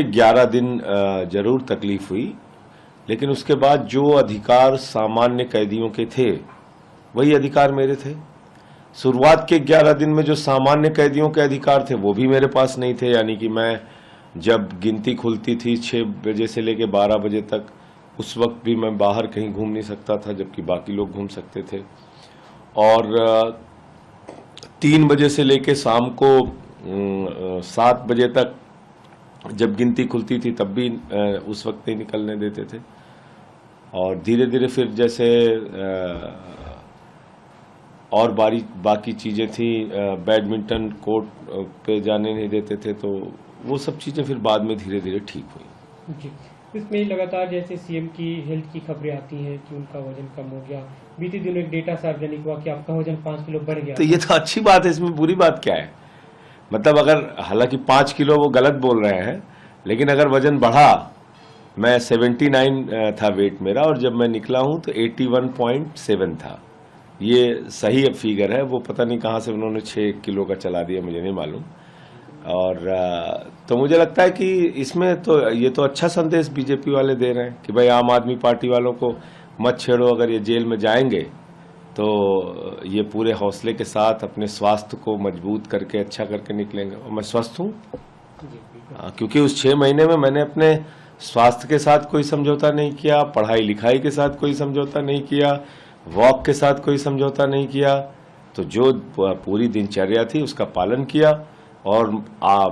11 दिन जरूर तकलीफ हुई, लेकिन उसके बाद जो अधिकार सामान्य कैदियों के थे वही अधिकार मेरे थे। शुरुआत के 11 दिन में जो सामान्य कैदियों के अधिकार थे वो भी मेरे पास नहीं थे। यानी कि मैं जब गिनती खुलती थी 6 बजे से लेकर 12 बजे तक, उस वक्त भी मैं बाहर कहीं घूम नहीं सकता था, जबकि बाकी लोग घूम सकते थे। और 3 बजे से लेकर शाम को 7 बजे तक जब गिनती खुलती थी तब भी उस वक्त नहीं निकलने देते थे। और धीरे धीरे फिर जैसे और बाकी चीज़ें थी, बैडमिंटन कोर्ट पे जाने नहीं देते थे, तो वो सब चीज़ें फिर बाद में धीरे धीरे ठीक हुई। जी, इसमें लगातार जैसे सीएम की हेल्थ की खबरें आती हैं कि उनका वजन कम हो गया। बीते दिनों एक डेटा सार्वजनिक हुआ कि आपका वजन 5 किलो बढ़ गया। तो ये तो अच्छी बात है, इसमें बुरी बात क्या है? मतलब अगर, हालांकि 5 किलो वो गलत बोल रहे हैं, लेकिन अगर वजन बढ़ा, मैं 79 था वेट मेरा, और जब मैं निकला हूं तो 81.7 था। ये सही फिगर है, वो पता नहीं कहां से उन्होंने 6 किलो का चला दिया, मुझे नहीं मालूम। और तो मुझे लगता है कि इसमें तो ये तो अच्छा संदेश बीजेपी वाले दे रहे हैं कि भाई आम आदमी पार्टी वालों को मत छेड़ो, अगर ये जेल में जाएंगे तो ये पूरे हौसले के साथ अपने स्वास्थ्य को मजबूत करके अच्छा करके निकलेंगे। और मैं स्वस्थ हूँ, क्योंकि उस 6 महीने में मैंने अपने स्वास्थ्य के साथ कोई समझौता नहीं किया, पढ़ाई लिखाई के साथ कोई समझौता नहीं किया, वॉक के साथ कोई समझौता नहीं किया। तो जो पूरी दिनचर्या थी उसका पालन किया और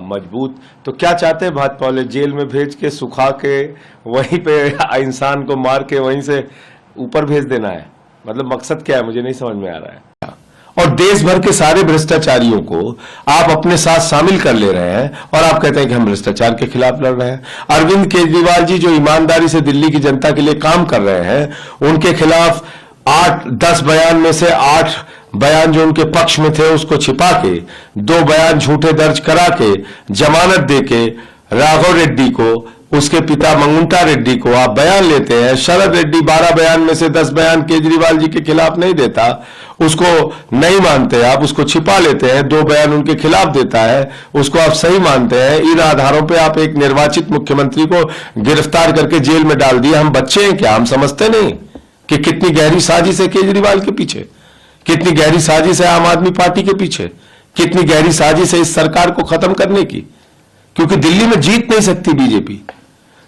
मजबूत। तो क्या चाहते हैं भाजपा वाले? जेल में भेज के सुखा के वहीं पे इंसान को मार के वहीं से ऊपर भेज देना है? मतलब मकसद क्या है, मुझे नहीं समझ में आ रहा है। और देश भर के सारे भ्रष्टाचारियों को आप अपने साथ शामिल कर ले रहे हैं और आप कहते हैं कि हम भ्रष्टाचार के खिलाफ लड़ रहे हैं। अरविंद केजरीवाल जी जो ईमानदारी से दिल्ली की जनता के लिए काम कर रहे हैं, उनके खिलाफ 8-10 बयान में से 8 बयान जो उनके पक्ष में थे उसको छिपा के 2 बयान झूठे दर्ज करा के जमानत देके राघव रेड्डी को, उसके पिता मंगुंटा रेड्डी को आप बयान लेते हैं। शरद रेड्डी 12 बयान में से 10 बयान केजरीवाल जी के खिलाफ नहीं देता, उसको नहीं मानते आप, उसको छिपा लेते हैं। 2 बयान उनके खिलाफ देता है, उसको आप सही मानते हैं। इन आधारों पे आप एक निर्वाचित मुख्यमंत्री को गिरफ्तार करके जेल में डाल दिया। हम बच्चे हैं क्या? हम समझते नहीं कि कितनी गहरी साजिश है केजरीवाल के पीछे, कितनी गहरी साजिश है आम आदमी पार्टी के पीछे, कितनी गहरी साजिश है इस सरकार को खत्म करने की। क्योंकि दिल्ली में जीत नहीं सकती बीजेपी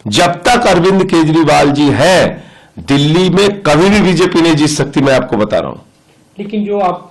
जब तक अरविंद केजरीवाल जी हैं। दिल्ली में कभी भी बीजेपी नहीं जीत सकती, मैं आपको बता रहा हूं। लेकिन जो आप